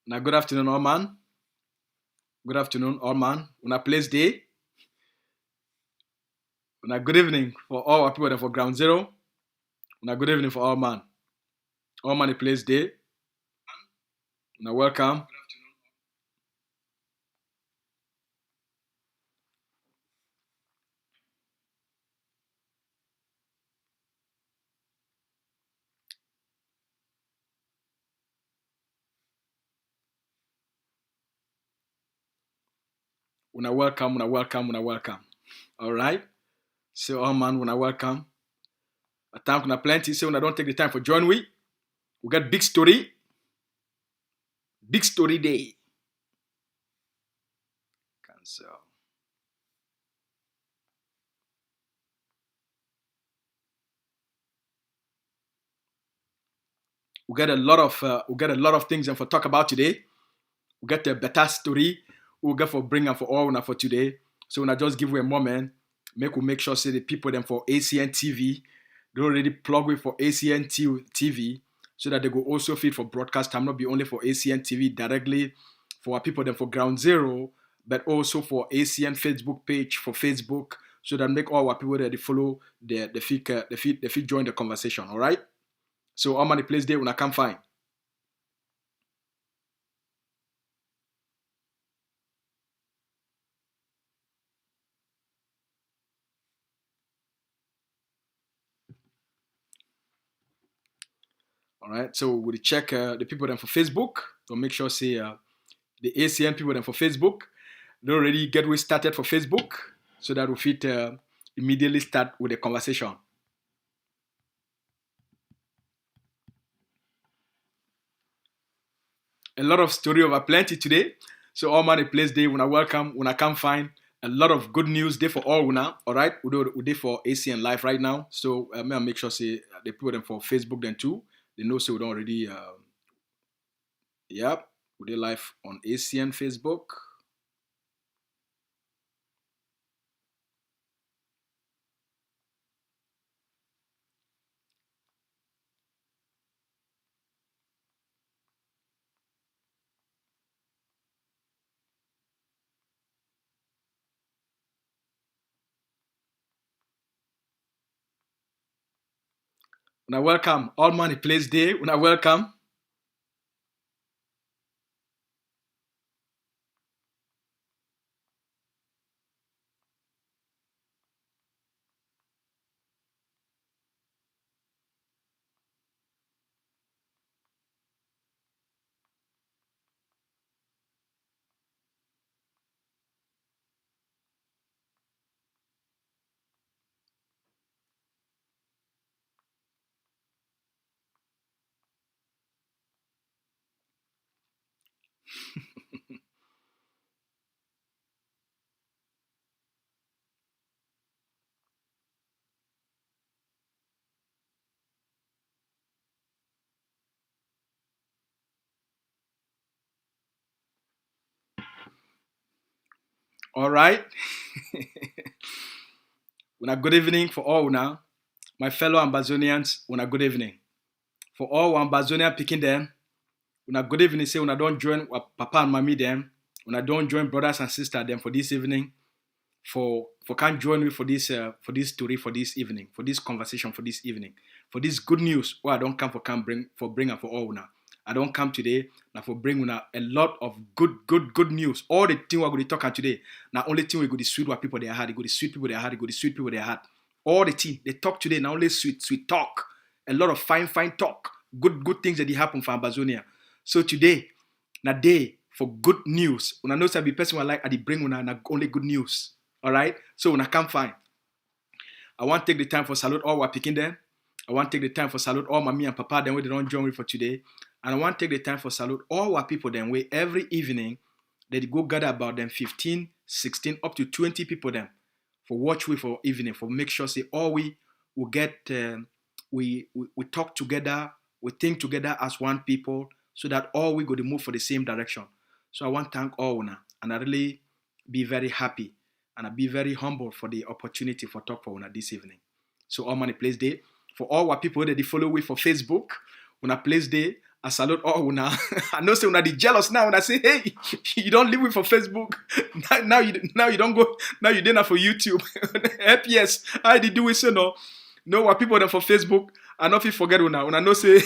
Now, good afternoon, all man. Good afternoon, all man. Una place day. Una good evening for all our people that for ground zero. Una good evening for all man. All man, a place day. Una welcome. Una welcome. Una welcome. Una welcome. All right. So, all man, una welcome. A time una plenty. So, una don't take the time for join we. We got big story. Big story day. Cancel. We got a lot of things and for talk about today. We got a better story. We'll get for bring and for all now for today. So when I just give you a moment, make sure say the people them for ACN TV, they already plug with for ACN TV so that they go also fit for broadcast time, not be only for ACN TV directly for our people them for Ground Zero, but also for ACN Facebook page for Facebook, so that make all our people that they follow the feed join the conversation. All right. So how many place there when I can find? All right, so we'll check the people then for Facebook. So make sure say the ACN people then for Facebook. They already get we started for Facebook, so that we fit immediately start with the conversation. A lot of story over plenty today. So all man a place day when I welcome when I can find a lot of good news day for all now. All right, we do for ACN live right now. So may I make sure say the people them for Facebook then too. They know so we don't already. Yep, we did live on ACN Facebook. When I welcome all money place day. When I welcome. All right. When a good evening for all now, my fellow Ambazonians. When a good evening for all Ambazonia picking them. When a good evening say when I don't join Papa and Mommy them. When I don't join brothers and sisters them for this evening. For can't join me for this story for this evening, for this conversation for this evening, for this good news. Where I don't come for can bring and for all now. I don't come today now for bring una a lot of good news. All the thing we're going to talk about today. Now only thing we go to sweet what people they had. They go to sweet people they had. They go to sweet people they had. All the thing they talk today. Now only sweet talk. A lot of fine talk. Good things that they happen for Ambazonia. So today, na day for good news. When I know some person will like I bring una only good news. All right. So when I come find, I want to take the time for salute all who are picking them. I want to take the time for salute all mommy and papa them where they don't join me for today. And I want to take the time for salute all our people them where every evening they go gather about them 15, 16, up to 20 people them for watch we for evening for make sure say all we will get we talk together, we think together as one people so that all we go to move for the same direction. So I want to thank all now and I really be very happy and I be very humble for the opportunity for talk for una this evening. So all money place day for all our people that they follow we for Facebook. Una place day. I salute all una. I know say una the jealous now. When I say, hey, you don't live with for Facebook. Now you don't go. Now you dinner for YouTube. FPS. I did do it so no. No, what people them for Facebook. I know if you forget una. Una know say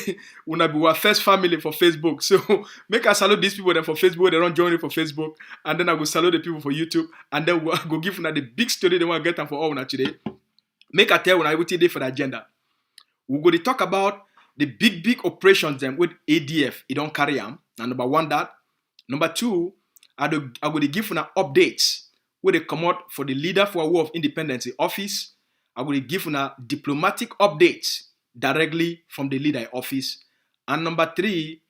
una be our first family for Facebook. So make I salute these people them for Facebook. They don't join it for Facebook, and then I go salute the people for YouTube, and then I go give una the big story they want to get them for all una today. Make I tell una everything day for the agenda. We go to talk about the big operations them with ADF. It don't carry them. And number one that. Number two, I go to give una updates where they come out for the leader for a war of independence office. I go to give una diplomatic updates directly from the leader office. And number three,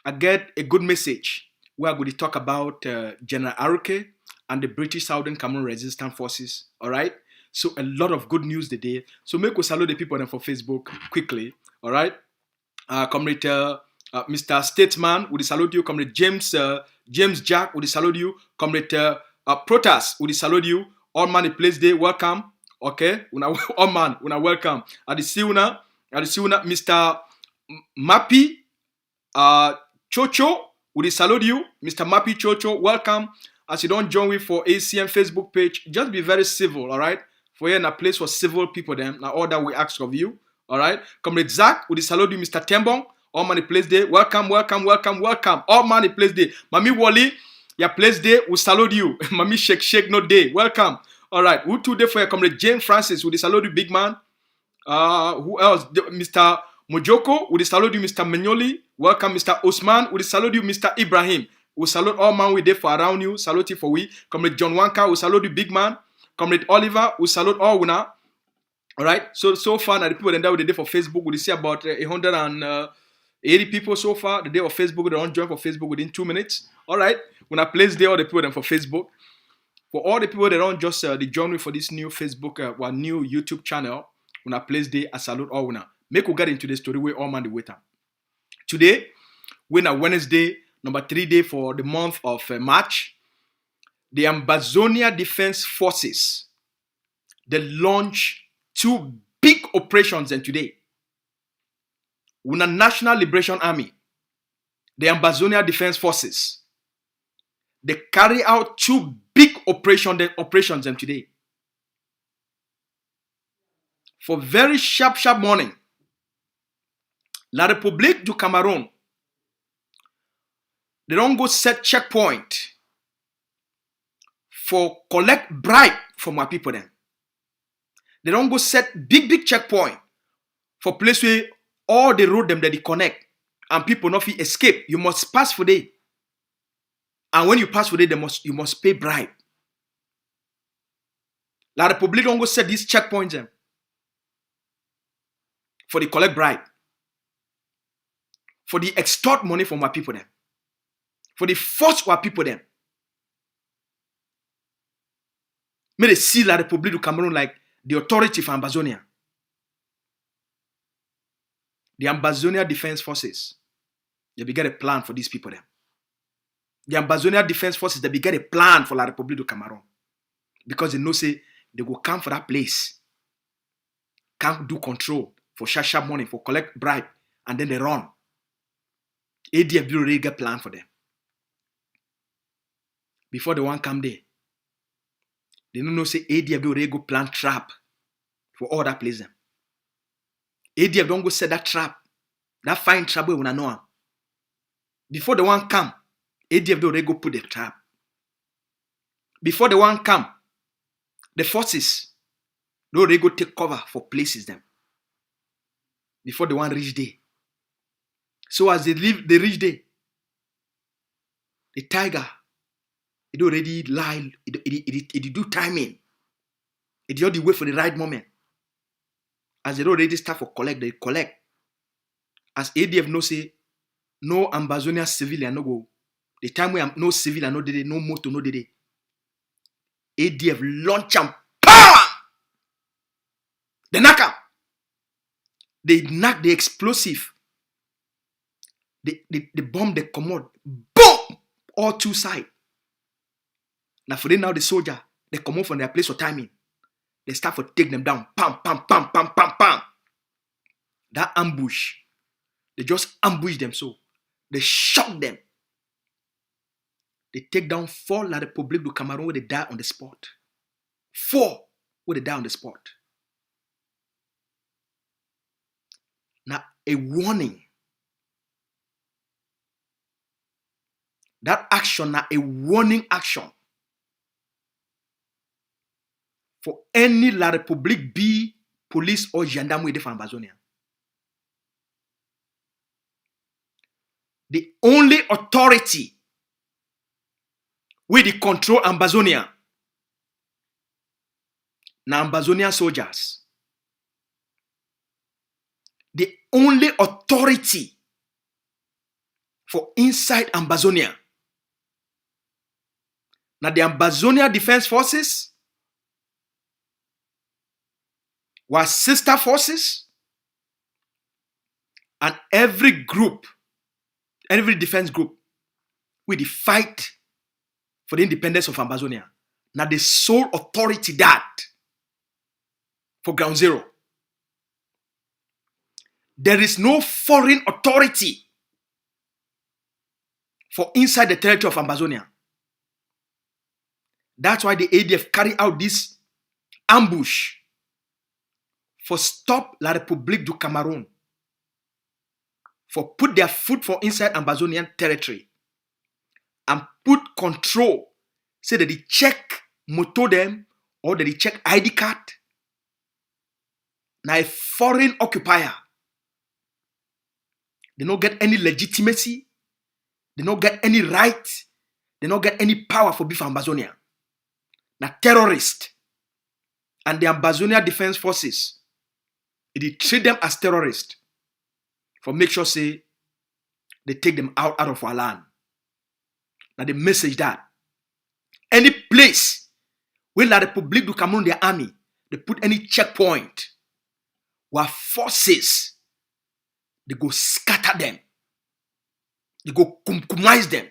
I get a good message where I go to talk about General Aruke and the British Southern Cameroon Resistance Forces. All right. So a lot of good news today. So make we salute the people then for Facebook quickly. All right. Comrade Mr. Statesman, would salute you. Comrade James Jack, would salute you. Comrade Protas, would salute you. All man in place day, welcome. Okay, all man, welcome. I see una, Mr. Mappy Chocho, would salute you. Mr. Mappy Chocho, welcome. As you don't join me for ACM Facebook page, just be very civil, all right? For here in a place for civil people, then now all that we ask of you. All right, Comrade Zach, would salute you, Mr. Tembong. All money place day. Welcome. All money place day. Mami Wally, your place day, we salute you. Mami Shake, no day. Welcome. All right, who today for your Comrade Jane Francis, would salute you, big man. Who else? Mr. Mojoko, would salute you, Mr. Menyoli. Welcome, Mr. Osman, would salute you, Mr. Ibrahim. We salute all man we there for around you. Salute you for we. Comrade John Wanka, we salute you, big man. Comrade Oliver, we salute all una. All right, so far now the people that we did for Facebook, we see about 180 people so far. The day of Facebook, they don't join for Facebook within 2 minutes. All right, when I place there all the people then for Facebook, for all the people that don't just they join me for this new Facebook or new YouTube channel, when I place there, I salute all una. Make we get into the story where all man the waiter. Today, when a Wednesday, number 3 day for the month of March, the Ambazonia Defense Forces, they launch 2 big operations and today. Una National Liberation Army, the Ambazonia Defense Forces, they carry out 2 big operations and today. For very sharp morning, La République du Cameroun, they don't go set checkpoint for collect bribe from our people then. They don't go set big checkpoint for place where all the road them that they connect and people not fit escape. You must pass for day. And when you pass for day, you must pay bribe. La République don't go set these checkpoints them for the collect bribe. For the extort money from our people them. For the force our people them. May they see La République du Cameroun like the authority for Ambazonia. The Ambazonia Defense Forces, they get a plan for these people then. The Ambazonia Defense Forces, they get a plan for La République du Cameroun. Because they know say they go come for that place. Can't do control for sharp money, for collect bribe, and then they run. ADF do already get plan for them. Before the one come there, they don't know say ADF do already go plan trap for all that place them. ADF don't go set that trap, that fine trap we wanna know am. Before the one come, ADF do already go put the trap. Before the one come, the forces do already go take cover for places them. Before the one reach there. So as they reach there, the tiger, it already lie, it do timing. It just wait for the right moment. As they already start for collect, they collect. As ADF no say, no Ambazonia civilian no go. The time we am no civilian no did no motor no did. ADF launch and power. They knock up. They knock the explosive. The bomb they come out. Boom! All 2 sides. Now for them now the soldier, they come out from their place for timing. They start to take them down. Pam, pam, pam, pam, pam, pam. That ambush They just ambush them so. They shock them. They take down 4 La République du Cameroun where they die on the spot. 4 where they die on the spot. Now, a warning. That action, now a warning action for any La République B police or gendarme with the Ambazonia. The only authority with the control Ambazonia, now Ambazonia soldiers. The only authority for inside Ambazonia. Now the Ambazonia Defense Forces were sister forces, and every group, every defense group, with the fight for the independence of Ambazonia. Now the sole authority that for ground zero. There is no foreign authority for inside the territory of Ambazonia. That's why the ADF carry out this ambush for stop La République du Cameroun, for put their foot for inside Ambazonian territory and put control, say that they check moto them or that they check ID card. Now a foreign occupier, they don't get any legitimacy, they don't get any right, they don't get any power for beef Ambazonia. Now terrorists and the Ambazonia Defense Forces, they treat them as terrorists for make sure say they take them out of our land. Now the message that any place where La République du Cameroun, their army, they put any checkpoint where forces, they go scatter them, they go compromise them.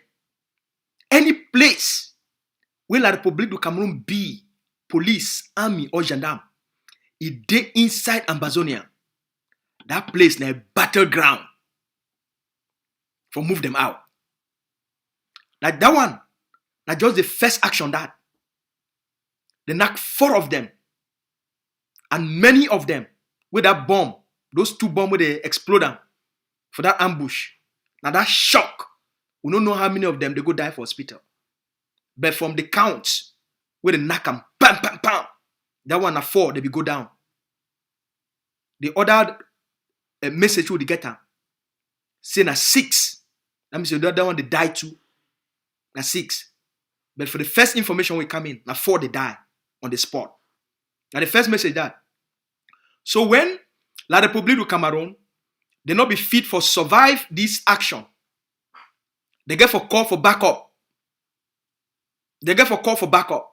Any place where La République du Cameroun be police, army or gendarme, if they inside Ambazonia, that place na a battleground for move them out. Like that one, na just the first action that. They knock 4 of them. And many of them with that bomb, those 2 bombs where they explode them for that ambush. Now that shock, we don't know how many of them they go die for hospital. But from the counts where they knock them, bam, bam, bam, that one na 4, they be go down. The other message would get them, say na 6. That means the other one they die too. Na 6. But for the first information we come in, na 4 they die on the spot. Now the first message that. So when La République du Cameroun, they not be fit for survive this action, they get for call for backup. They get for call for backup.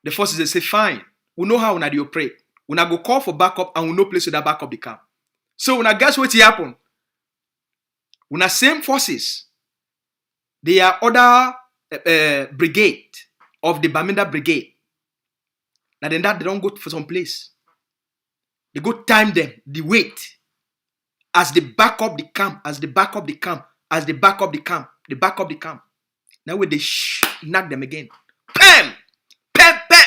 The forces they say fine, we know how we do operate. We go call for backup and we know place where that backup they come. So when I guess what happen, when the same forces, they are other brigade of the Bamenda brigade. Now then that they don't go for some place. They go time them, the wait. As the backup the camp, as the backup the camp, as the backup the camp, the backup the camp. Now when they knock them again. Pam! Pam! Pam!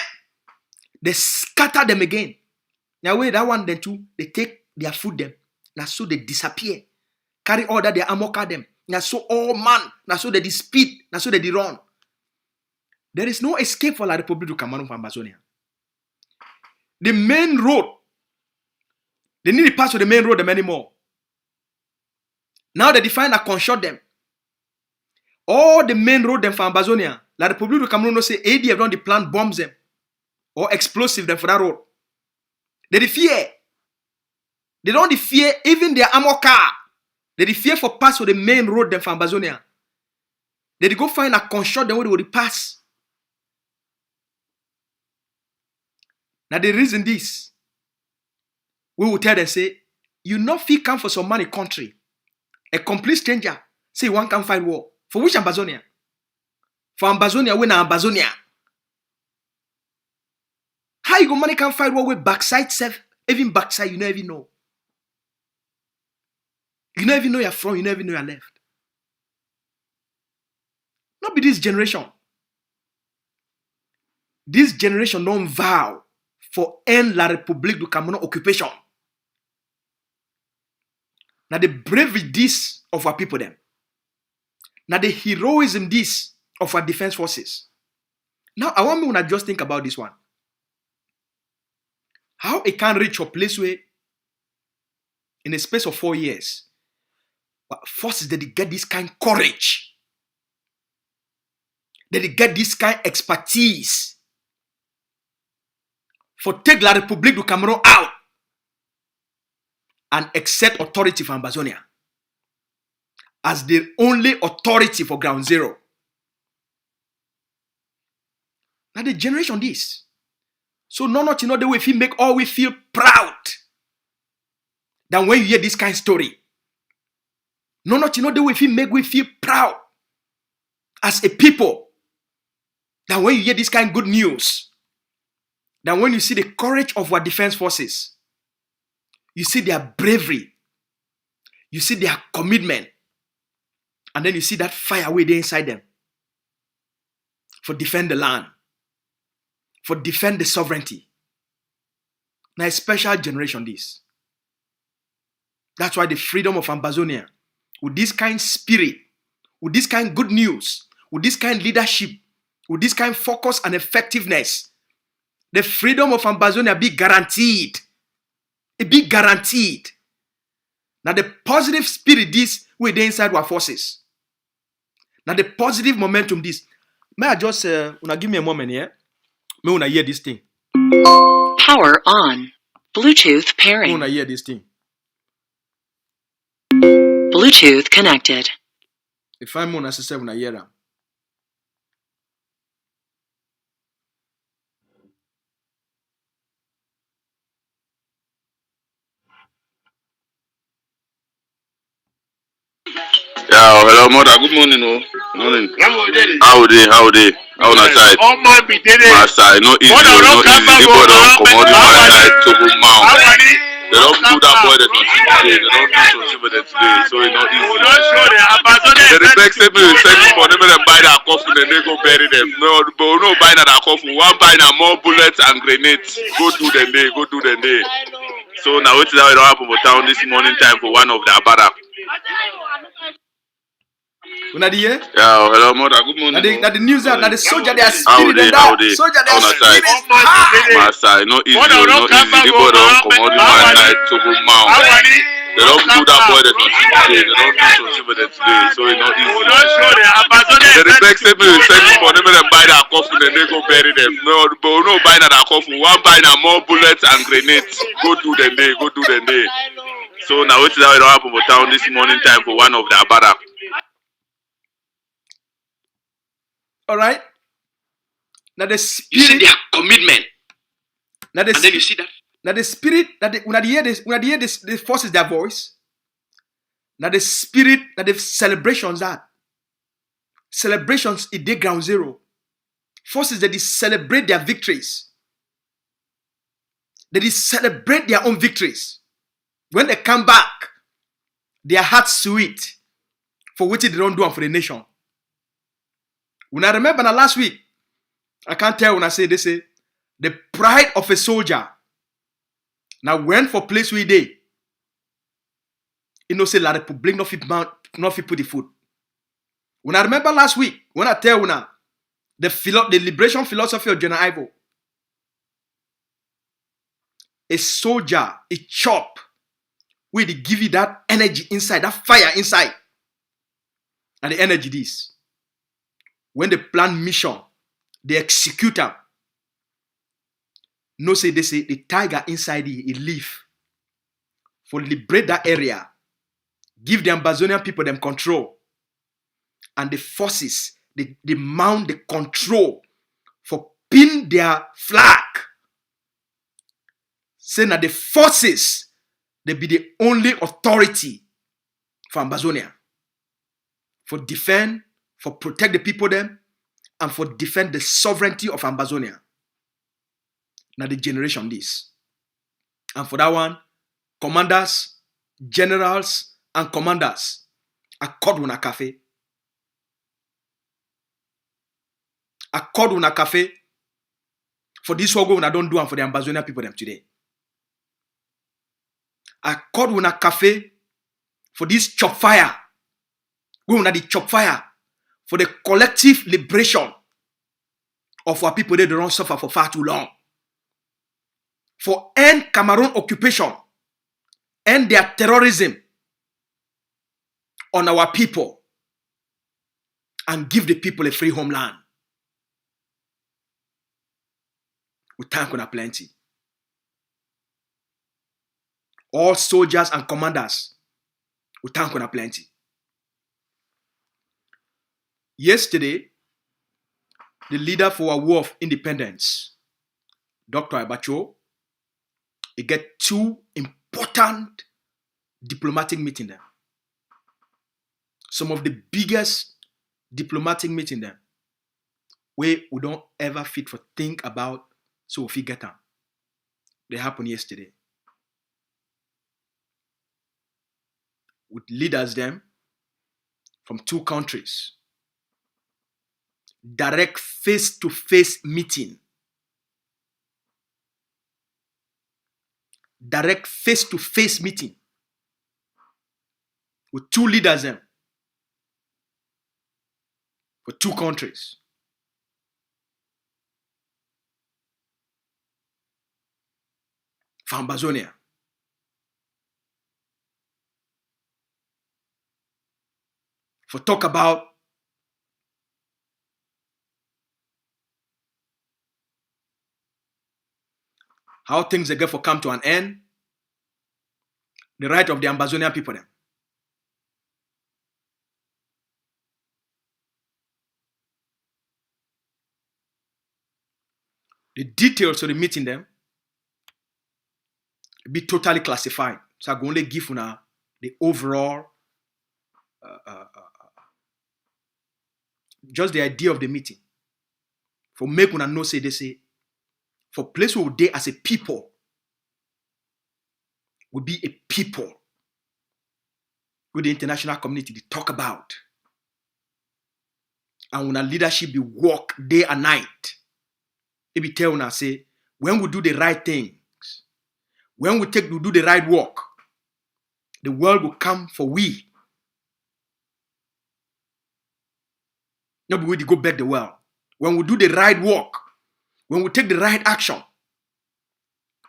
They scatter them again. Now wait, that one then too, they take their food them. Now so they disappear. Carry all that they amok them. Now so all man. Now so they speed. Now so they run. There is no escape for La République du Cameroun from Ambazonia. The main road. They need to pass to the main road them anymore. Now they define and conshot them. All the main road them for Ambazonia. La République du Cameroun no say ADF don't the plant bombs them. Or explosive them for that road. They fear. They don't fear even their armor car. They fear for pass for the main road them for Ambazonia. They go find a conshot them where they will pass. Now the reason this, we will tell them say, you not feel come for some money country. A complete stranger say one can fight war. For which Ambazonia? For Ambazonia, when Ambazonia. How you go money can fight war with backside self? Even backside, you never even know. You don't even know your front, you don't even know your left. Not be this generation. This generation don't vow for end la République du Cameroun occupation. Now the bravery this of our people them. Now the heroism this of our defense forces. Now I want me to just think about this one. How it can reach a place where in a space of 4 years, forces that they get this kind of courage, that they get this kind of expertise for take la République du Cameroun out and accept authority for Ambazonia as the only authority for ground zero. Now the generation this. So not the way we make all we feel proud than when you hear this kind of story. Not the way we feel proud as a people than when you hear this kind of good news. Than when you see the courage of our defense forces. You see their bravery. You see their commitment. And then you see that fire way there inside them. For defend the land. For defend the sovereignty. Now a special generation this. That's why the freedom of Ambazonia, with this kind of spirit, with this kind of good news, with this kind of leadership, with this kind of focus and effectiveness, the freedom of Ambazonia be guaranteed. It be guaranteed. Now the positive spirit this way there inside our forces. Now the positive momentum this. May I just give me a moment here? May I hear this thing? Power on. Bluetooth pairing. May I hear this thing? Bluetooth connected. If I'm on necessary, when I hear them. Yeah, hello, mother. Good morning, oh. Morning. How they? How on side? My side, no easy, no easy. The boy don't come out my side to go mount. They don't do that boy that today. They don't do something with it today, so it's not easy. The next step is send for them and buy that coffin and they go bury them. No, but no buy that coffin. One buy that more bullets and grenades. Go do the day. So now wait till I don't happen for town this morning time for one of the barrack. Una the year? Yeah, hello, mother. Good morning. Now the news out. Now the soldier they are spirit. Soldier they are spirit. My side, no easy, no easy. The boy don't come out my side to go mount. They don't do that boy that today. They don't do something with it today, so it's not easy. The next step is send for them and buy that coffin and they go bury them. No, but no buy that coffin. One buy that more bullets and grenades. Go do the day. So now wait till I don't happen for town this morning time for one of the barrack. All right. Now the spirit. You see their commitment. Now the and then you see that. Now the spirit. When I hear this, the forces their voice. Now the spirit. Now the celebrations that. Celebrations in day ground zero. Forces that they celebrate their victories. That they celebrate their own victories. When they come back, their hearts sweet for what they don't do and for the nation. When I remember now last week, I can't tell when I say this, the pride of a soldier. Now went for place we day. You know, say la Republique not fit put the foot. When I remember last week, when I tell you the liberation philosophy of General Ivo, a soldier, a chop, where they give you that energy inside, that fire inside. And the energy this. When they plan mission, they execute them. No say they say the tiger inside it live. For liberate that area. Give the Ambazonian people them control. And the forces, they mount the control for pin their flag. Saying that the forces, they be the only authority for Ambazonia. For defend, for protect the people them, and for defend the sovereignty of Ambazonia. Now the generation this. And for that one, commanders, generals, and commanders, accord una cafe. Accord una cafe for this work una don't do and for the Ambazonia people them today. Accord una cafe for this chop fire. We una the chop fire for the collective liberation of our people they don't suffer for far too long. For end Cameroon occupation, end their terrorism on our people, and give the people a free homeland. We thank you plenty. All soldiers and commanders, we thank you plenty. Yesterday, the leader for our war of independence, Dr. Abacho, he get 2 important diplomatic meetings there. Some of the biggest diplomatic meetings there, where we don't ever fit for think about, so if we get them. They happened yesterday. With leaders them from 2 countries. Direct face-to-face meeting. Direct face-to-face meeting. With 2 leaders them. For 2 countries. For Ambazonia. For talk about how things they get for come to an end. The right of the Ambazonia people them. The details of the meeting them be totally classified. So I go only give una the overall just the idea of the meeting. For make una know say they say for place where they as a people will be a people with the international community to talk about. And when our leadership be work day and night, it be tell una say when we do the right things, when we do the right work, the world will come for we. Not be we to go back the world. When we do the right work, when we take the right action,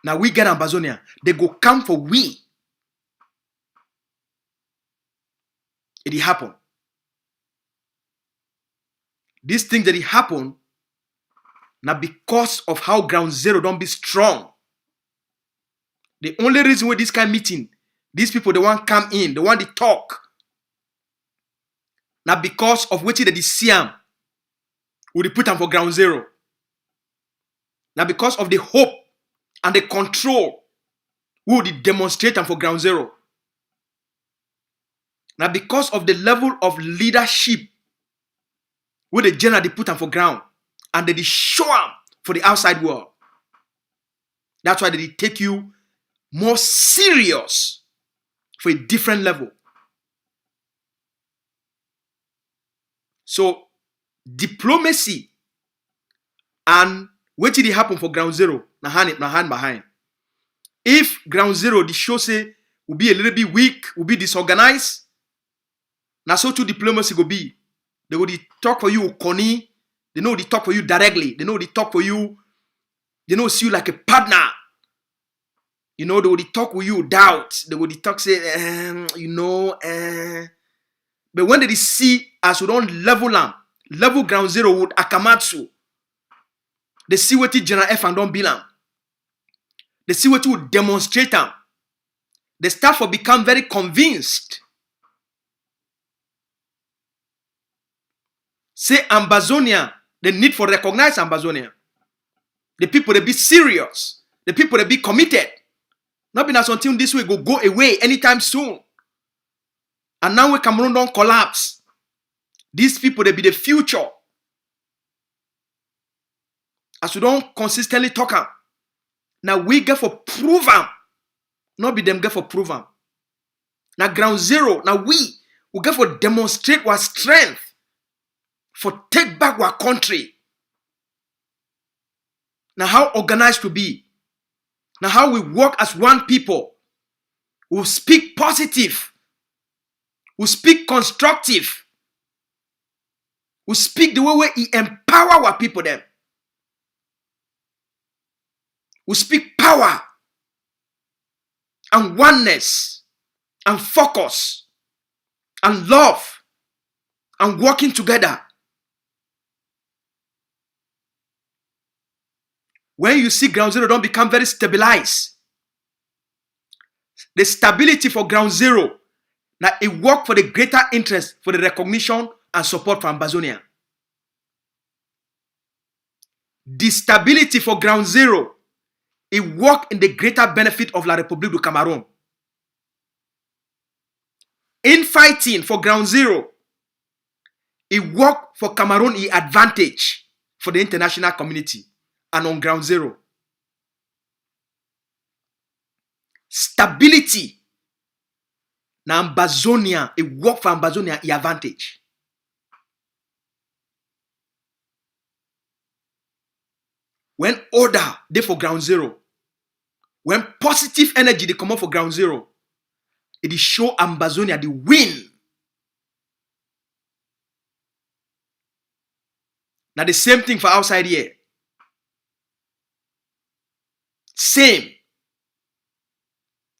now we get Ambazonia, they go come for we. It happen. This thing that it happen, now because of how ground zero don't be strong. The only reason why this kind of meeting, these people, they want come in, they want to talk. Now because of what they see them, we put them for ground zero. Now because of the hope and the control, we would demonstrate them for ground zero. Now because of the level of leadership, where the general they put them for ground, and they show them for the outside world. That's why they take you more serious for a different level. So diplomacy and what did it happen for ground zero? Now hand behind. If ground zero the show say will be a little bit weak, will be disorganized, now so too diplomacy will be. They will talk for you, Connie. They know they talk for you directly. They know they talk for you. They know see you like a partner. You know, they will talk with you doubt. They will talk say, But when they see as we don't level ground zero with Akamatsu, they see what the General F and don't bilang. They see what you demonstrate them. The staff will become very convinced. Say Ambazonia, the need for recognize Ambazonia. The people they be serious. The people they be committed. Not be something this way go away anytime soon. And now when Cameroon don't collapse, these people they be the future. As we don't consistently talk am. Now we get for prove am. Not be them get for prove am. Now ground zero, now we get for demonstrate our strength, for take back our country. Now how organized to be. Now how we work as one people. We speak positive. We speak constructive. We speak the way we empower our people them. We speak power and oneness and focus and love and working together. When you see ground zero don't become very stabilized. The stability for ground zero, now it work for the greater interest for the recognition and support for Ambazonia. The stability for ground zero, it work in the greater benefit of La République du Cameroun. In fighting for ground zero, it work for Cameroon advantage for the international community and on ground zero. Stability. Now Ambazonia, it work for Ambazonia advantage. When order they for ground zero, when positive energy they come out for ground zero, it is show Ambazonia the win. Now the same thing for outside here. Same.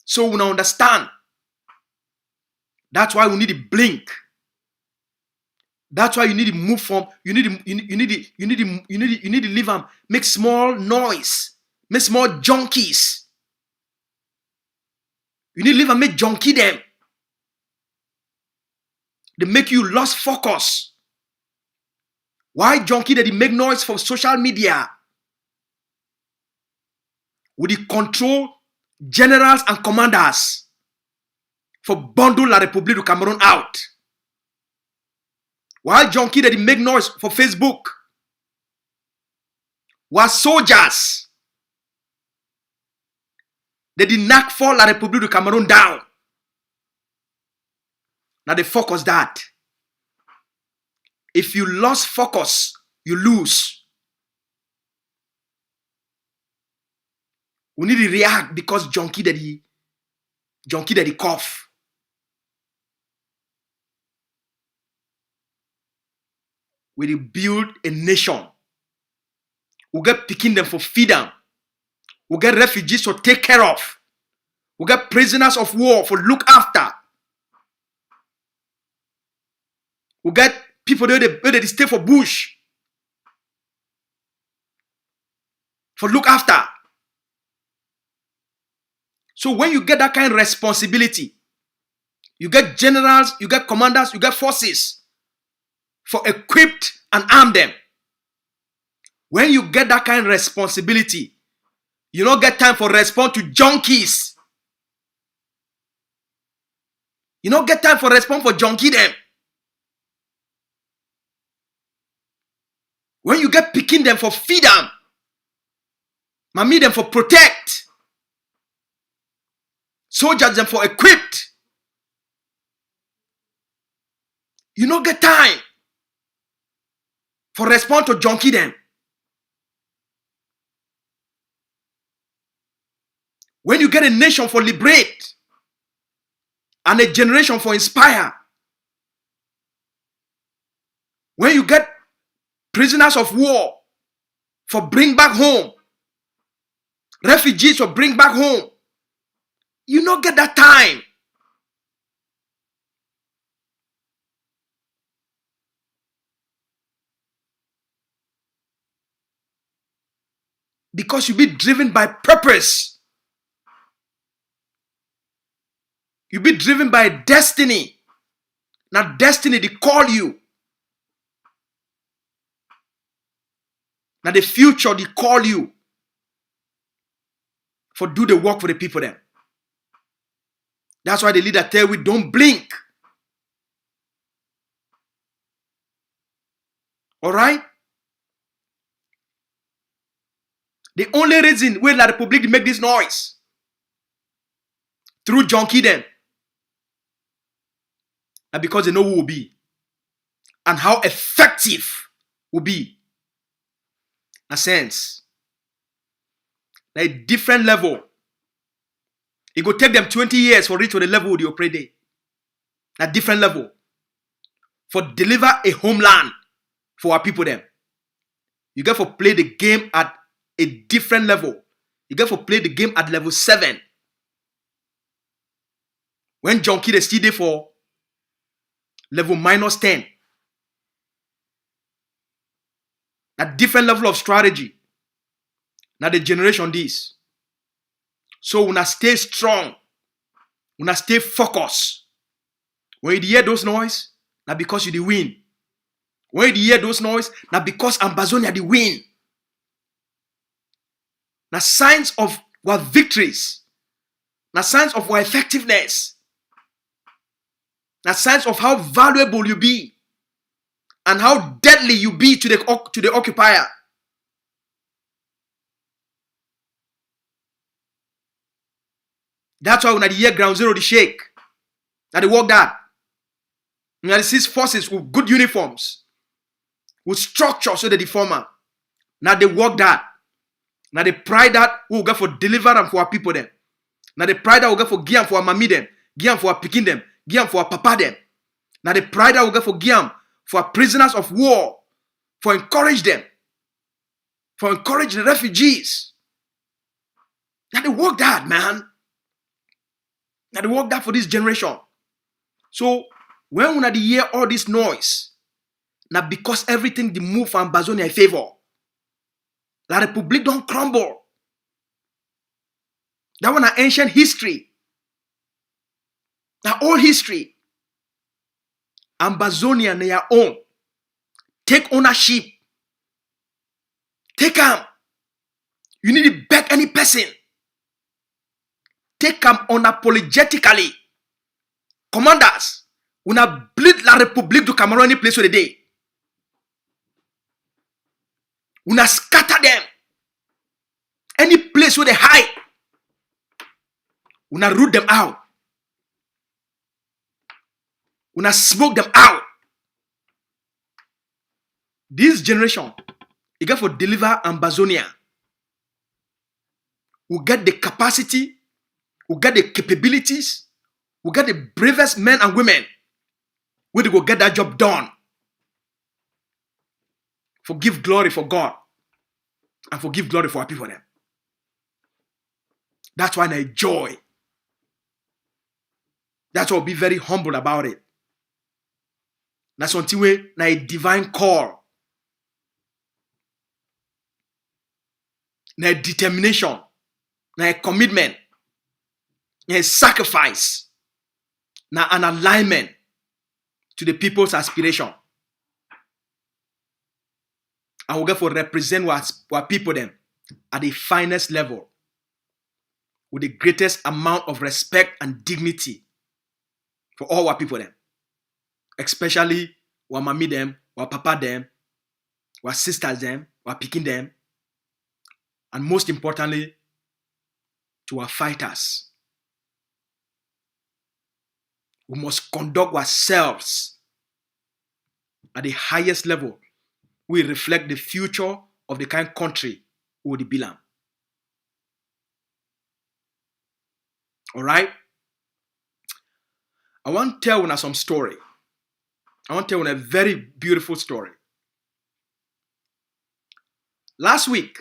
So we now understand. That's why we need to blink. That's why you need to move from. You need to leave them. Make small noise. Make small junkies. You need to leave them. Make junkie them. They make you lose focus. Why junkie that they make noise for social media? With the control generals and commanders for bundle La République du Cameroun out. While junkie that they make noise for Facebook. While soldiers they did knock for La République du Cameroun down. Now they focus that. If you lose focus, you lose. We need to react because junkie that he cough. We build a nation. We get picking them for feed them. We get refugees to take care of. We get prisoners of war for look after. We get people where they stay for bush. For look after. So when you get that kind of responsibility, you get generals, you get commanders, you get forces for equipped and arm them. When you get that kind of responsibility, you don't get time for respond to junkies. You don't get time for respond for junkie them. When you get picking them for feed them, mommy them for protect, soldiers them for equipped, you don't get time for respond to junkie them. When you get a nation for liberate and a generation for inspire, when you get prisoners of war for bring back home, refugees for bring back home, you don't get that time. Because you be driven by purpose. You be driven by destiny. Now destiny, they call you. Now the future, they call you. For do the work for the people then. That's why the leader tell we don't blink. Alright? The only reason why La République make this noise through junkie them Now because they know who will be and how effective will be. In a sense, a different level. It will take them 20 years for reach to the level they operate there. A different level. For deliver a homeland for our people them. You get to play the game at a different level. You get to play the game at level 7. When John Kid is still there for level -10. A different level of strategy. Now the generation this. So when I stay strong, when I stay focused, when you hear those noise, now because you the win. When you hear those noise, now because Ambazonia the win. Now signs of our victories. Now signs of our effectiveness. Now signs of how valuable you be. And how deadly you be to the occupier. That's why when I hear ground zero, the shake. Now they walk that. Now they see forces with good uniforms. With structure so they deformer. Now they walk that. Now they pride that we will go for deliver them for our people them. Now they pride that we will go for give for our mommy them. Give for our picking them. Give for our papa them. Now they pride that we will go for give for our prisoners of war. For encourage them. For encourage the refugees. Now they work that, man. Now they work that for this generation. So when we hear all this noise, now because everything they move from Ambazonia in favor, La Republic don't crumble. That one is ancient history. Now old history. Ambazonia na your own. Take ownership. Take them. You need to beg any person. Take them unapologetically. Commanders, we na bleed La Republique to Cameroon any place where they day. We na scatter them. Any place where they hide. We na root them out. We na smoke them out. This generation, you got to deliver Ambazonia. We get the capacity, we get the capabilities, we get the bravest men and women where they go get that job done. Forgive glory for God and forgive glory for our people then. That's why I joy. That's why I'll be very humble about it. That's something where a divine call. Na determination, na commitment, na sacrifice, na an alignment to the people's aspiration. And we get for represent what people them at the finest level with the greatest amount of respect and dignity for all our people them, especially our mommy them, our papa them, our sisters them, our picking them. And most importantly, to our fighters. We must conduct ourselves at the highest level. We reflect the future of the kind of country we will belong. All right? I want to tell you some story. I want to tell you a very beautiful story. Last week,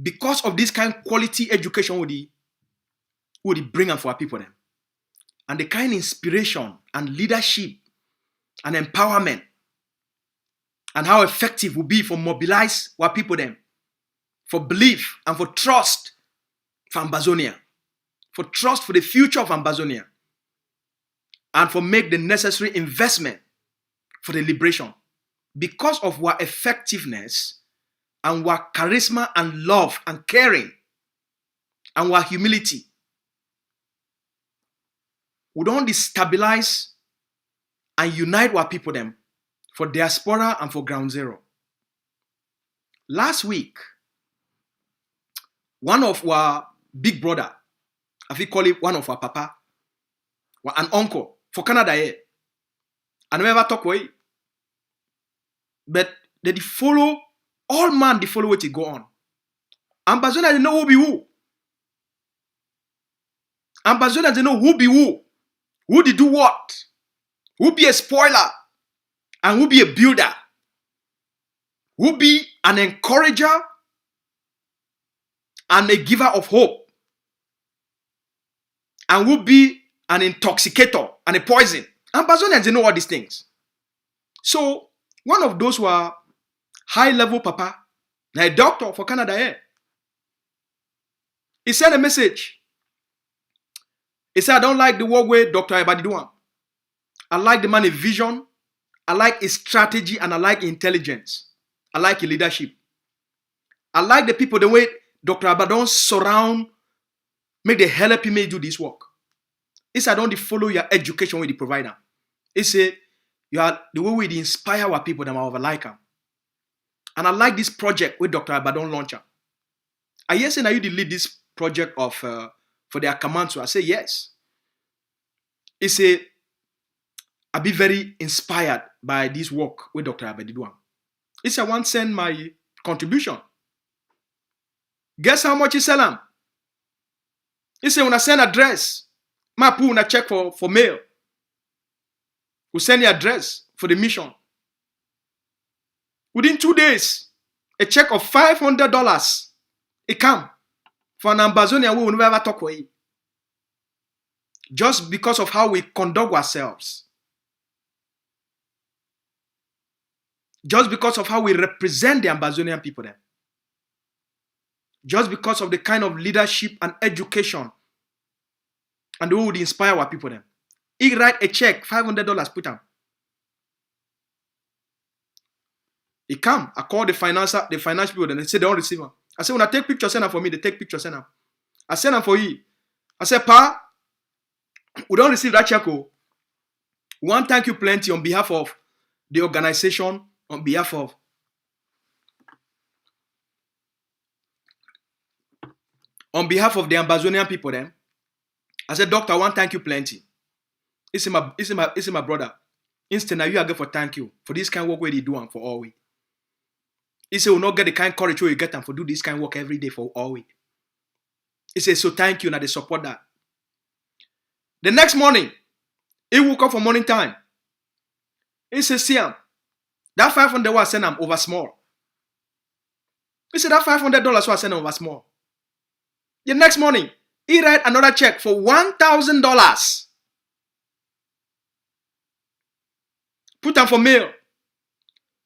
because of this kind of quality education would bring for our people them. And the kind of inspiration and leadership and empowerment and how effective will be for mobilize our people them, for belief and for trust for Ambazonia, for trust for the future of Ambazonia, and for make the necessary investment for the liberation. Because of our effectiveness and our charisma and love and caring and our humility, we don't destabilize and unite our people them for diaspora and for ground zero. Last week, one of our big brother, I think call it one of our papa, An uncle for Canada here. I never talk with. But they follow, all man they follow what it go on. Ambazonia they know who be who. Ambazonia they know who be who. Who they do what. Who be a spoiler. And who be a builder. Who be an encourager and a giver of hope. And who be an intoxicator and a poison. Ambazonians, they know all these things. So, one of those who are high-level papa, a doctor for Canada here, he sent a message. He said, I don't like the work where Dr. Abadi do. I like the man in vision, I like his strategy, and I like intelligence. I like his leadership. I like the people, the way Dr. Abadon surround, make the help him do this work. He said, I don't follow your education with the provider. He said, you are the way we inspire our people that I like them. And I like this project with Dr. Abadon launcher. I hear saying, are you the lead this project of for their command? So I say yes. He said, I be very inspired by this work with Dr. Abadiduan. He said, I want to send my contribution. Guess how much he sell them? He said, when I send address, my put a check for mail. We send the address for the mission. Within 2 days, a check of $500 it come for an Ambazonia we will never talk with. Just because of how we conduct ourselves. Just because of how we represent the Ambazonian people then. Just because of the kind of leadership and education and the way we inspire our people then. He write a check, $500, put them. He come, I call the finance people, then they say they don't receive them. I say, when I take picture, send them for me, they take picture, send them. I send them for you. I say, Pa, we don't receive that check. Oh. We want to thank you plenty on behalf of the organization, on behalf of the Ambazonian people then. I said, Doctor, I want to thank you plenty. It's my brother. Instant, you are good for thank you for this kind of work where they do and for all we. He said, we'll not get the kind of courage where you get them for do this kind of work every day for all we. He said, so thank you, now they support that. The next morning, he woke up for morning time. He said, see him. That $500 was sent him over small. He said, that $500 was sent him over small. The next morning, he write another check for $1,000. Put them for mail.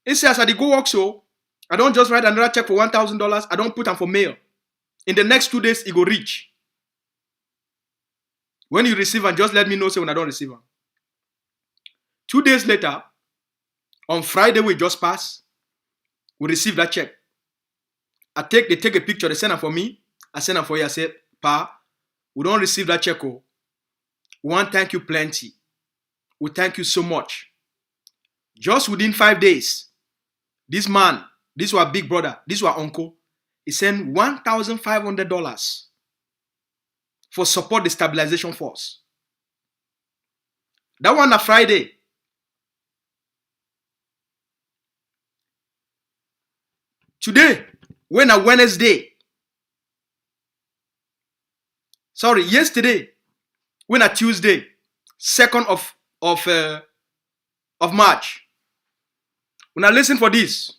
He says, as I go work so, I don't just write another check for $1,000. I don't put them for mail. In the next 2 days, it go reach. When you receive them, just let me know so when I don't receive them. 2 days later, on Friday we just passed, we receive that check. They take a picture, they send them for me. I send them for you. I said, Pa, we don't receive that check. Oh. We want to thank you plenty. We thank you so much. Just within 5 days, this man, this was big brother, this was uncle, he sent $1,500 for support the stabilization force. That one on Friday. Today, when a Wednesday. Yesterday, when a Tuesday, 2nd of March. When I listen for this.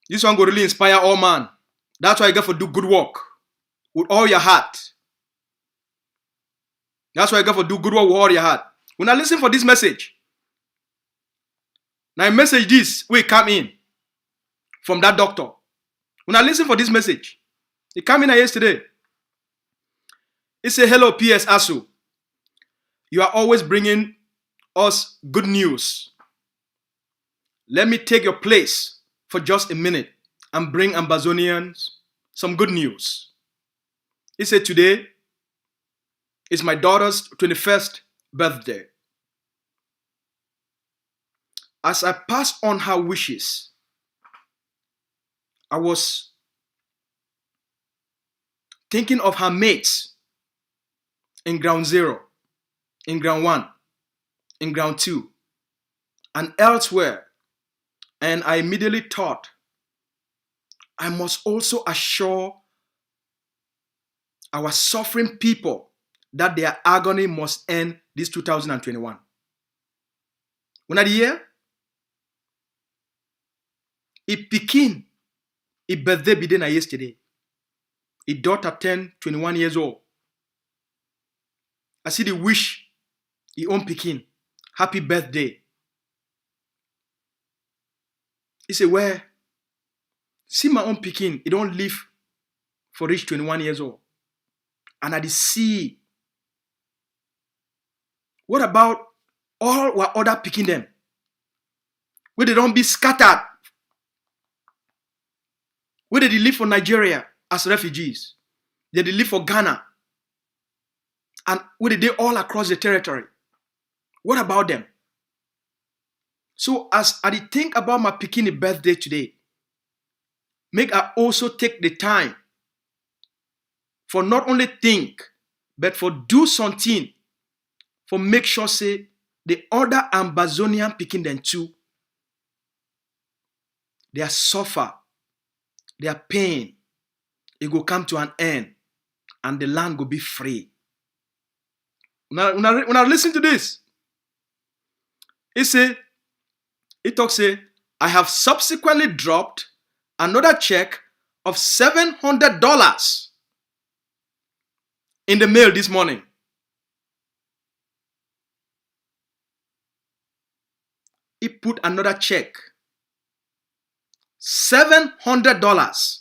This one will really inspire all man. That's why you got to do good work with all your heart. That's why you got to do good work with all your heart. When I listen for this message, now message this will come in from that doctor. When I listen for this message, it came in yesterday. It said, hello, PS Asu. You are always bringing us good news. Let me take your place for just a minute and bring Ambazonians some good news. He said, today is my daughter's 21st birthday. As I passed on her wishes, I was thinking of her mates in ground 0, in ground 1, in ground 2, and elsewhere. And I immediately thought, I must also assure our suffering people that their agony must end this 2021. When I hear, it begin, it birthday be na yesterday. It daughter 10, 21 years old. I see the wish, he own pikin, happy birthday. He say, well, see my own pikin, he don't live for reach 21 years old. And I see, what about all our other pikin them? Where they don't be scattered? Where they live for Nigeria as refugees? They live for Ghana. And where they all across the territory? What about them? So as I think about my pikin birthday today, make I also take the time for not only think, but for do something, for make sure say the other Ambazonian pikin them too, their suffer, their pain, it will come to an end, and the land will be free. When I listen to this, it talks say, I have subsequently dropped another check of $700 in the mail this morning. He put another check, $700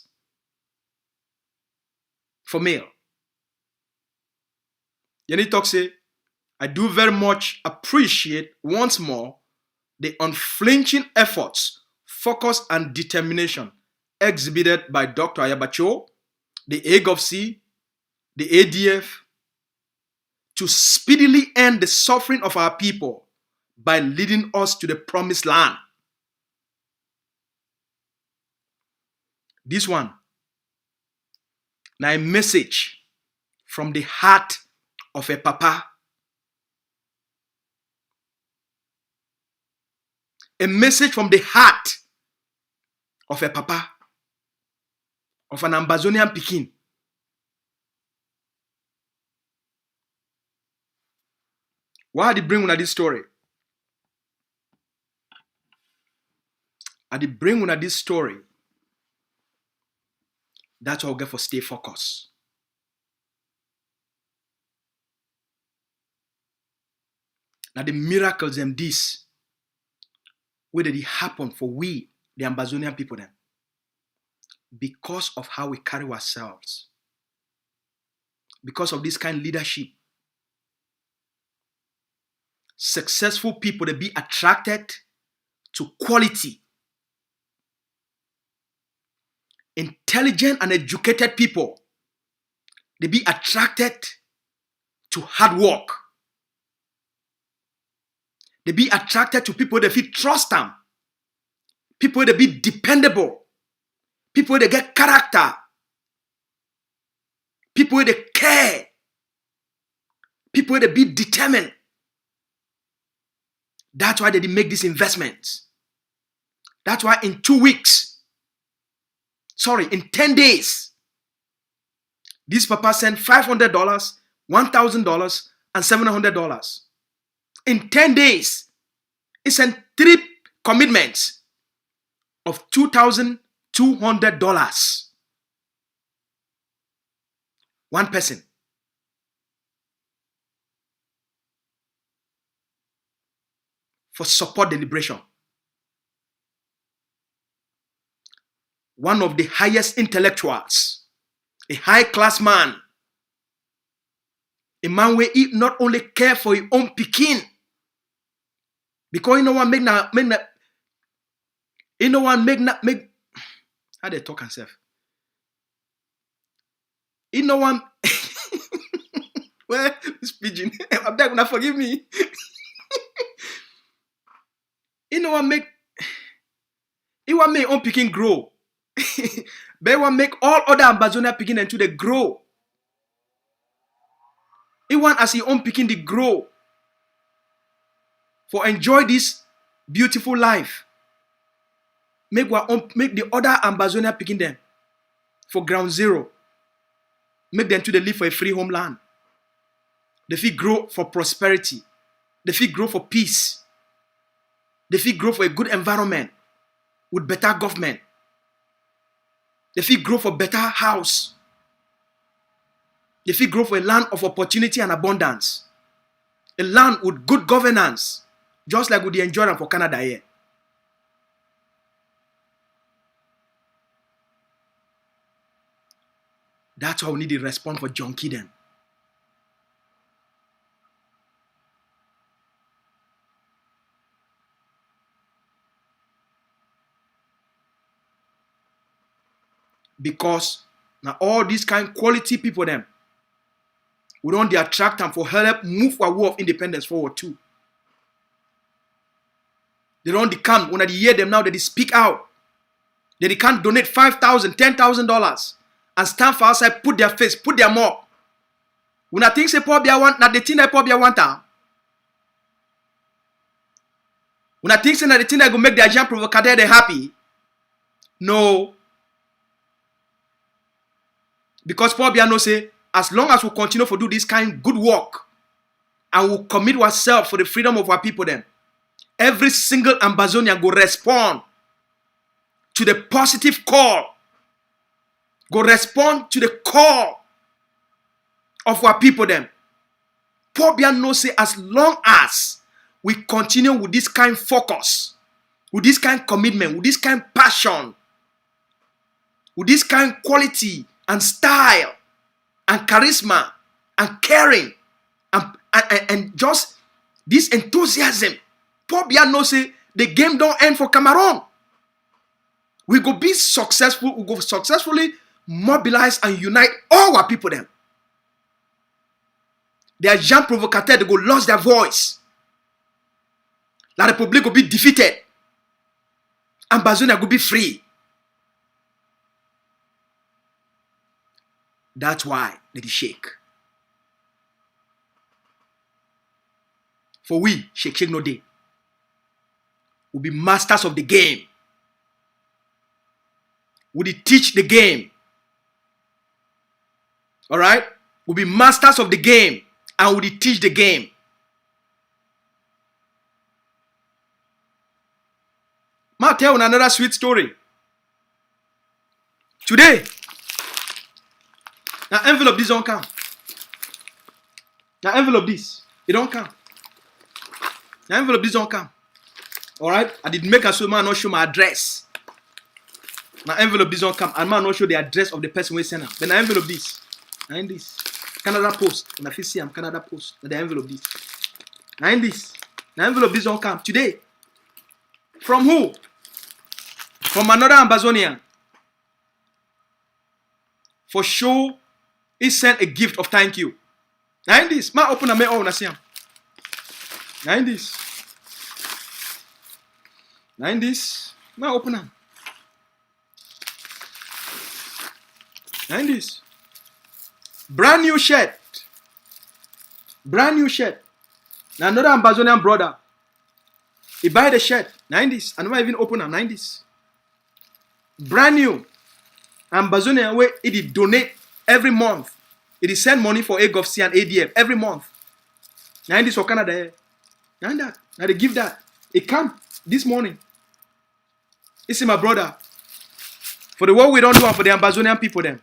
for mail. Then he talks say, I do very much appreciate once more the unflinching efforts, focus, and determination exhibited by Dr. Ayabacho, the AGOVC, the ADF, to speedily end the suffering of our people by leading us to the promised land. This one, now a message from the heart of a papa. A message from the heart of a papa, of an Ambazonian pikin. Why did I bring una this story? I did bring una this story. That's what I'll get for stay focused. Now the miracles and this, where did it happen for we, the Ambazonian people then? Because of how we carry ourselves. Because of this kind of leadership. Successful people, they be attracted to quality. Intelligent and educated people, they be attracted to hard work. They be attracted to people that feel trust them. People that be dependable. People that get character. People that care. People that be determined. That's why they make these investments. That's why in 10 days, this papa sent $500, $1,000, and $700. In 10 days, he sent 3 commitments of $2,200. One person. For support the liberation. One of the highest intellectuals, a high-class man, a man where he not only care for his own pikin, because you know what make how they talk himself. You know what? Well, this pigeon, I'm not gonna forgive me. You know what make? He want make own pikin grow. But he want make all other Ambazonia pikin into they grow He want as he own picking the grow. For enjoy this beautiful life. Make the other Ambazonia picking them for ground zero. Make them to the live for a free homeland. They feel grow for prosperity. They feel grow for peace. They feel grow for a good environment with better government. They feel grow for better house. They feel grow for a land of opportunity and abundance. A land with good governance. Just like we enjoy them for Canada here. That's why we need to respond for John Kiden. Because now all these kind of quality people them, we don't attract them for help move our war of independence forward too. They don't come when they hear them now that they speak out. They can't donate $5,000, $10,000 and stand for outside, put their face, put their mouth. When I think say probably I want, not the thing I probably want them. When I think say that the thing I go make their young provocateur they happy. No. Because probably I know say, as long as we continue to do this kind of good work and we commit ourselves for the freedom of our people then, every single Ambazonian go respond to the positive call. Go respond to the call of our people then. Probably I know say as long as we continue with this kind of focus, with this kind of commitment, with this kind of passion, with this kind of quality and style and charisma and caring and just this enthusiasm, probably I know say the game don't end for Cameroon. We go be successful, we go successfully mobilize and unite all our people them. They are young provocateurs, they go lose their voice. La Republic will be defeated. Ambazonia will be free. That's why they shake. For we, shake no day. We'll be masters of the game. We'll teach the game. Alright? We'll be masters of the game and we'll teach the game. I'll tell you another sweet story. Today, now envelope this don't come. Now envelope this, it don't come. Now envelope this don't come. Alright? I did make a so man not show my address. Now envelope this don't come. And man not show the address of the person we send them. Then I envelope this. Now in this. Canada Post. When I see I'm Canada Post. Now the envelope this. Now in this. Now envelope this don't come. Today. From who? From another Ambazonian. For sure, he sent a gift of thank you. Now in this. Ma open a me oh see him. Now in this. Now in this. Ma open them. Now in this. Brand new shirt. Brand new shirt. Now another Ambazonian brother. He buy the shirt. 90s. I never even open them. 90s. Brand new. Ambazonia where it donate every month. It send money for AGOFC and ADF every month. 90s for Canada. And that. Now they give that. It come this morning. It's my brother. For the work we don't do and for the Ambazonian people then.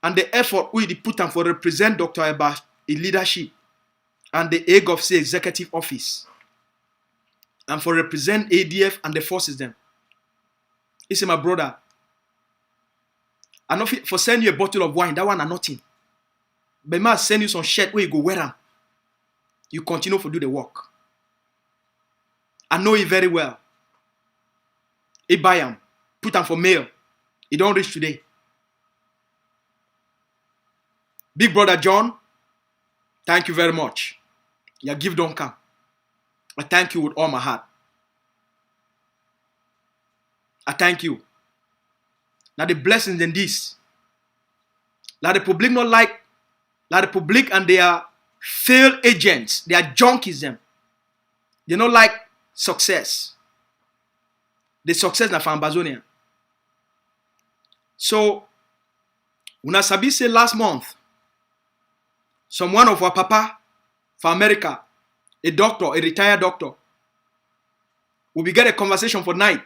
And the effort we put on for represent Dr. Eba in leadership and the AGOFC executive office and for represent ADF and the forces them. He say my brother, I know for send you a bottle of wine, that one are nothing. But I send you some shirt where you go wear them. You continue to do the work. I know it very well. He buy them, put them for mail. It don't reach today. Big brother John, thank you very much. Your gift don't come. I thank you with all my heart. I thank you. Now the blessings in this. Now the public not like La Republic and their failed agents, they are junkies them. They don't like success. The success na for Ambazonia. So, una sabi say last month, someone of our papa for America, a doctor, a retired doctor, we get a conversation for night.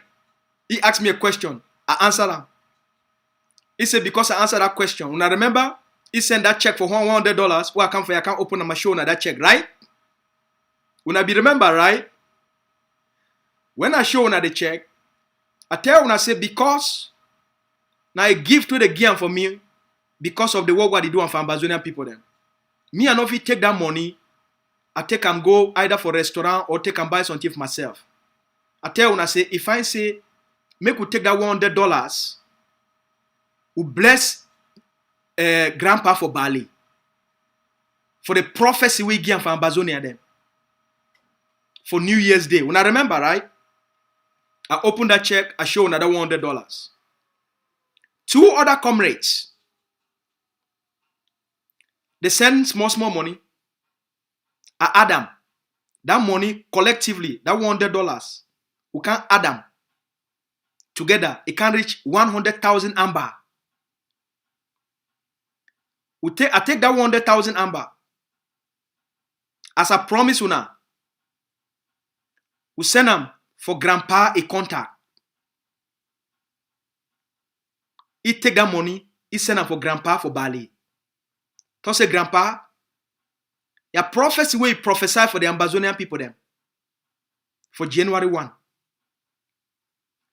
He asked me a question. I answered him. He said, because I answered that question, when I remember, he sent that check for $100. Where I come from, I can't open my show on that check, right? When I be remember, right? When I show on the check, I tell when I say, because now a gift to the game for me, because of the work what they do for Ambazonian people then. Me and if you take that money, I take and go either for restaurant or take and buy something for myself. I tell when I say, if I say, make we take that $100, we bless grandpa for Bali. For the prophecy we give for Ambazonia then. For New Year's Day. When I remember, right? I open that check, I show another $100. Two other comrades, they send small money. I add them. That money collectively, that $100, we can add them together. It can reach 100,000 amber. I take that 100,000 amber. As I promise you now, we send them for grandpa a contact. He take that money, he send them for grandpa for Bali. So say grandpa, your prophecy where you prophesy for the Ambazonian people them. For January 1.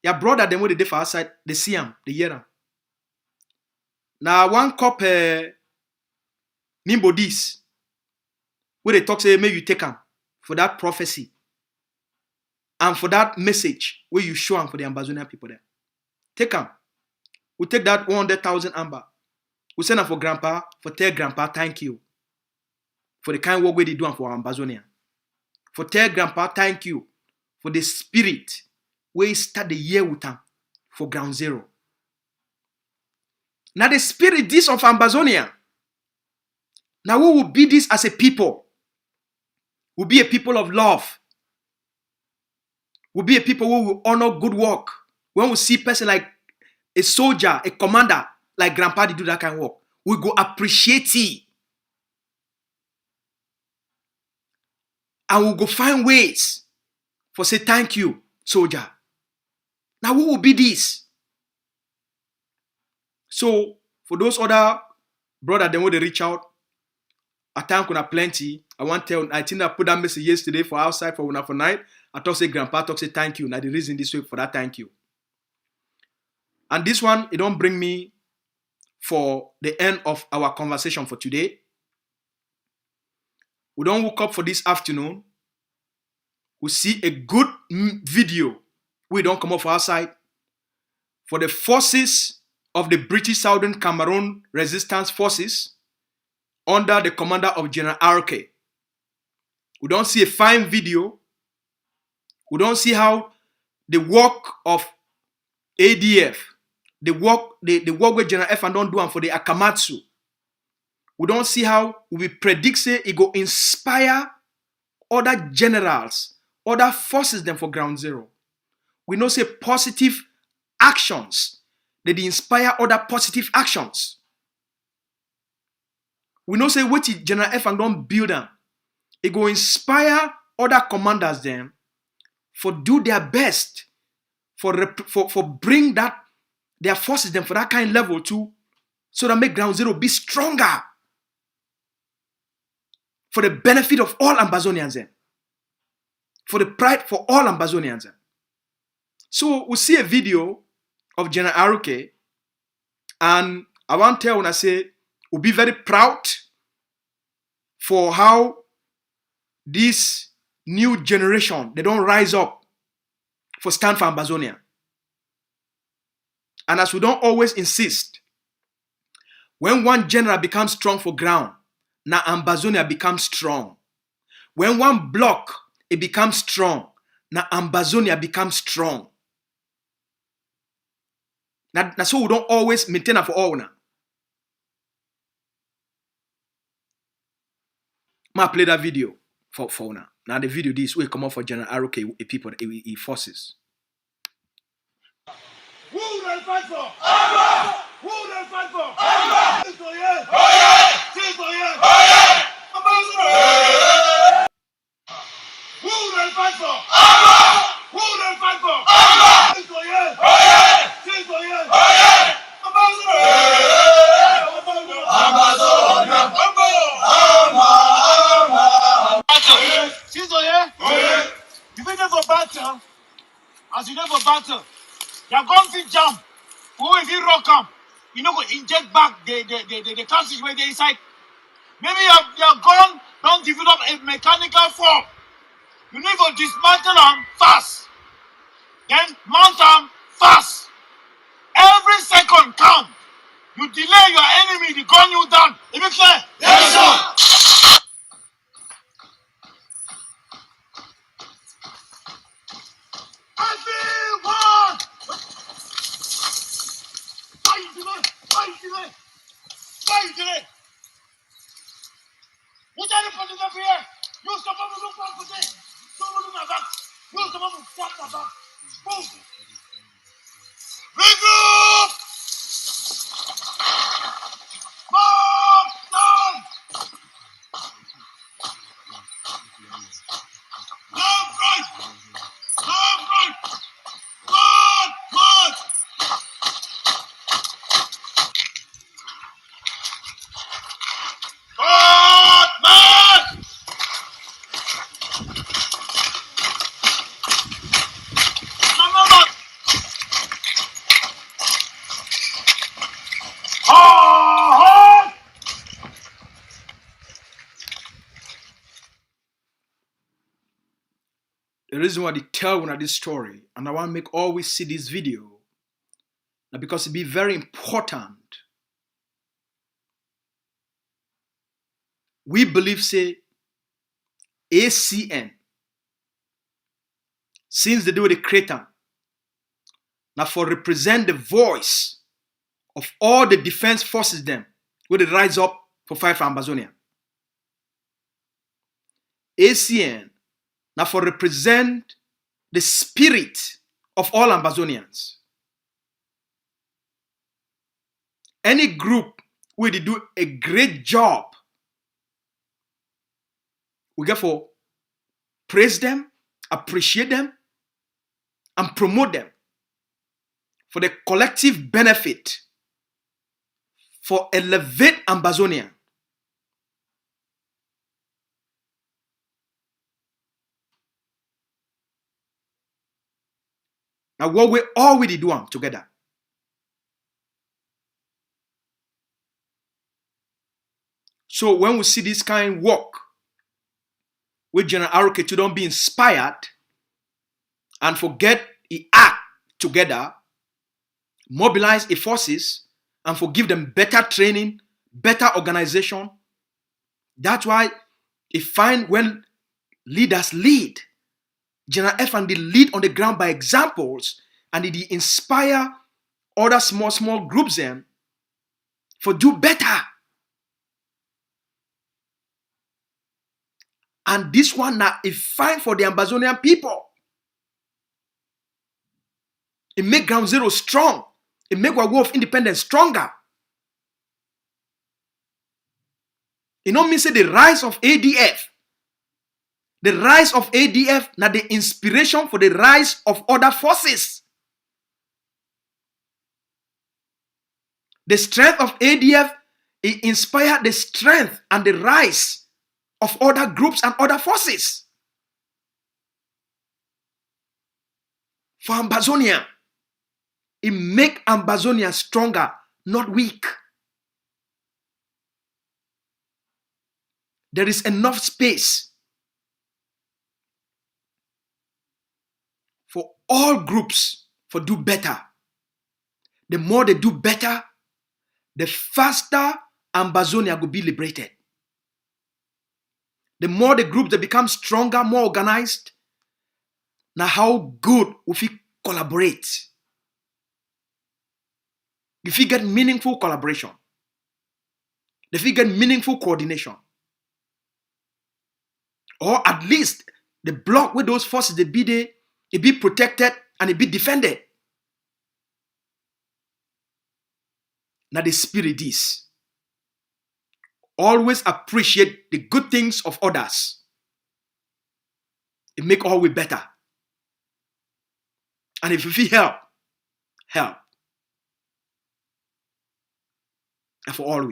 Your brother them where they did for outside, they see him, they hear him. Now one cup Nimbo this. Where they talk say, maybe you take him for that prophecy. And for that message where you show him for the Ambazonian people there. Take him. We take that 100,000 amber. We send them for grandpa, for tell grandpa thank you. For the kind work where they do for Ambazonia. For tell grandpa thank you. For the spirit where he start the year with him. For ground zero. Now the spirit this of Ambazonia. Now we will be this as a people. We'll be a people of love. We'll be a people who will honor good work. When we see a person like a soldier, a commander, like grandpa did do that kind of work, we go appreciate it. And we'll go find ways for say thank you, soldier. Now who will be this? So for those other brothers, then when they reach out, at time kuna plenty. I think I put that message yesterday for outside for una for night. I talk say grandpa talk say thank you. Now the reason this week for that thank you. And this one, it don't bring me for the end of our conversation for today. We don't wake up for this afternoon. We see a good video. We don't come up for outside. For the forces of the British Southern Cameroon Resistance Forces under the commander of General RK. We don't see a fine video. We don't see how the work of ADF, the work where General F and don't do and for the Akamatsu. We don't see how we predict say it go inspire other generals, other forces them for ground zero. We know say positive actions. They inspire other positive actions. We know say what General F and don't build them. It go inspire other commanders them for do their best for bring that their forces them for that kind of level too, so that make ground zero be stronger for the benefit of all Ambazonians then. For the pride for all Ambazonians then. So we see a video of General Aruke, and I want to tell when I say we'll be very proud for how this new generation, they don't rise up for stand for Ambazonia. And as we don't always insist, when one general becomes strong for ground, now Ambazonia becomes strong. When one block, it becomes strong, now Ambazonia becomes strong. Now, so we don't always maintain it for all now. Ma play that video for now. Now the video this will come out for General Aroke people he forces. Who they fight for? Amba! Who they fight for? Amba! Citoyen! Oye! Citoyen! Oye! Ambazonia! Who they fight for? Amba! Who they fight for? Amba! Citoyen! Oye! Citoyen! Oye! Ambazonia! Ambazonia! Amba! Citoyen! Oye! You been there for battle? As you there for battle? Your gun fit jump. Who if you rock up, you know go inject back the cartridge where they inside. Maybe your gun don't develop a mechanical form. You need to dismantle them fast. Then mount them fast. Every second count. You delay your enemy, the gun you down. Is it clear? Yes, sir. Everyone! Why you delay? Why you delay? Why you delay? What are you putting up here? You supposed to look back for this. Don't look at back. You supposed to stop that back. Move. Regroup! Move down! Left, right! Left, right! Good, good! Good, man! Remember! Hard! The reason why they tell one of this story, and I want to make always see this video, now because it be very important. We believe, say, ACN, since they do the creator, now for represent the voice of all the defense forces them, where they rise up for fight for Ambazonia. ACN, now for represent the spirit of all Ambazonians. Any group where they do a great job, we get for praise them, appreciate them, and promote them for the collective benefit, for elevate Ambazonia. Now what we already do together. So when we see this kind of work, with General Aroke to don't be inspired and forget he act together, mobilize the forces and forgive them better training, better organization. That's why he find when leaders lead, General F and they lead on the ground by examples, and they inspire other small groups them for do better. And this one now is fine for the Ambazonian people. It make Ground Zero strong. It make our war of independence stronger. You know me say the rise of ADF. The rise of ADF now the inspiration for the rise of other forces. The strength of ADF, it inspired the strength and the rise of other groups and other forces. For Ambazonia, it make Ambazonia stronger, not weak. There is enough space for all groups for do better. The more they do better, the faster Ambazonia will be liberated. The more the groups they become stronger, more organized, now how good if we collaborate. If we get meaningful collaboration, if we get meaningful coordination, Or at least the block where those forces they be there, it be protected and it be defended. Now the spirit is always appreciate the good things of others. It make all way better. And if you feel help, help. And for all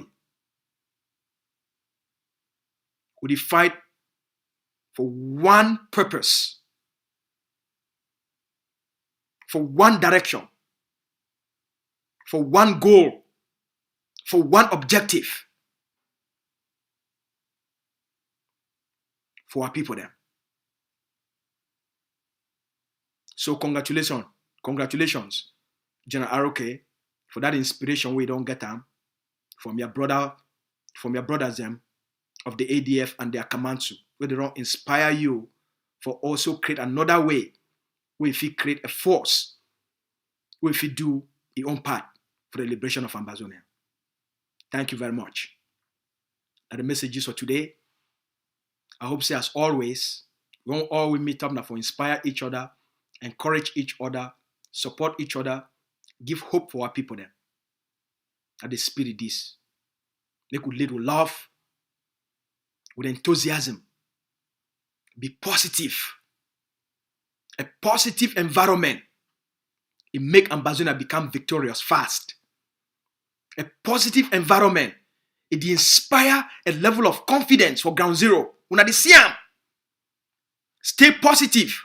we fight for one purpose, for one direction, for one goal, for one objective, for our people there. So congratulations, General Aroke, for that inspiration we don't get them from your brothers them of the ADF and their Cameroun'S, where they don't inspire you for also create another way where if you create a force, where if you do your own part for the liberation of Ambazonia. Thank you very much. And the messages for today, I hope say as always, we won't always meet up now for inspire each other, encourage each other, support each other, give hope for our people then. And the spirit is. They could lead with love, with enthusiasm. Be positive. A positive environment. It make Ambazonia become victorious fast. A positive environment. It inspire a level of confidence for ground zero. Una the see am. Stay positive.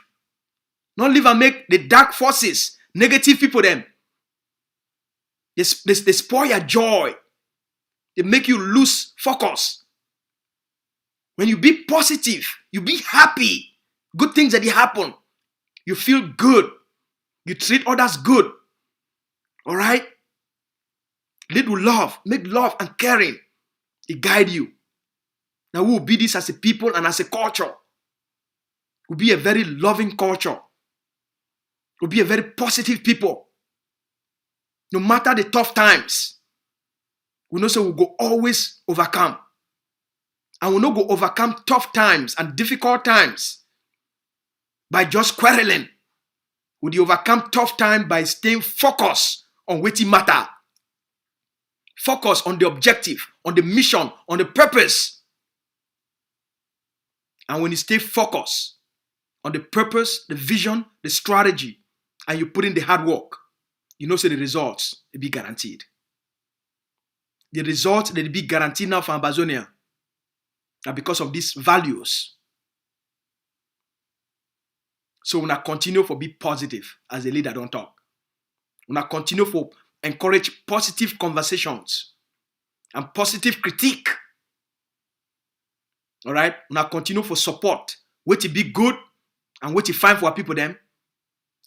Don't live and make the dark forces, negative people them. They spoil your joy. They make you lose focus. When you be positive, you be happy. Good things that happen. You feel good. You treat others good. All right? Lead with love. Make love and caring. It guide you. Now we will be this as a people and as a culture. We'll be a very loving culture. We'll be a very positive people. No matter the tough times, we know so we'll go always overcome. And we'll not go overcome tough times and difficult times by just quarreling. We'll overcome tough time by staying focused on what matter. Focus on the objective, on the mission, on the purpose. And when you stay focused on the purpose, the vision, the strategy, and you put in the hard work, you know so the results will be guaranteed. The results that will be guaranteed now for Ambazonia are because of these values. So when I continue for be positive as a leader, don't talk. When I continue for encourage positive conversations and positive critique. All right? When I continue for support, wait to be good and wait to find for our people them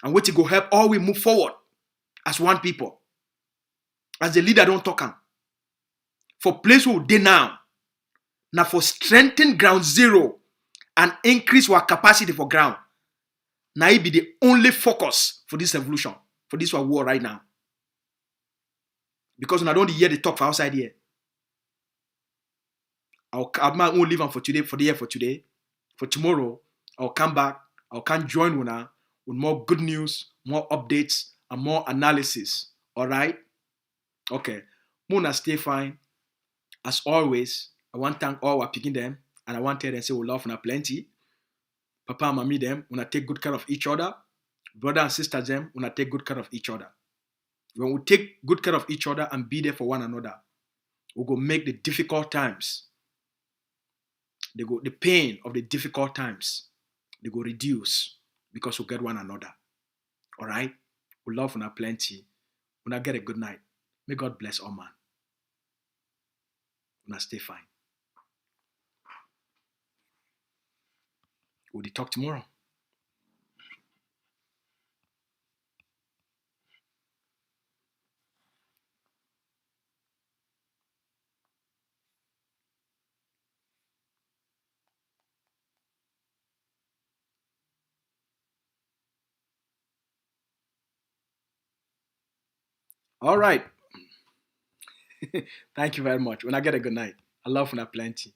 and wait to go help all we move forward as one people. As the leader, don't talk. For place we dey now for strengthen ground zero and increase our capacity for ground. Now it be the only focus for this evolution, for this war right now. Because when I don't hear the talk for outside here. I'll only leave on for today, for the year for today. For tomorrow, I'll come back. I'll come join Una with more good news, more updates, and more analysis. All right? Okay. Muna stay fine. As always, I want to thank all our picking them, and I want to tell them say we love Una plenty. Papa and mommy them, Una take good care of each other. Brother and sisters them, Una take good care of each other. When we take good care of each other and be there for one another, we go make the difficult times. The pain of the difficult times, they go reduce because we get one another. All right? We love Una plenty. Una get a good night. May God bless all man. Una stay fine. We'll talk tomorrow. All right. Thank you very much. When I get a good night, I love Una plenty.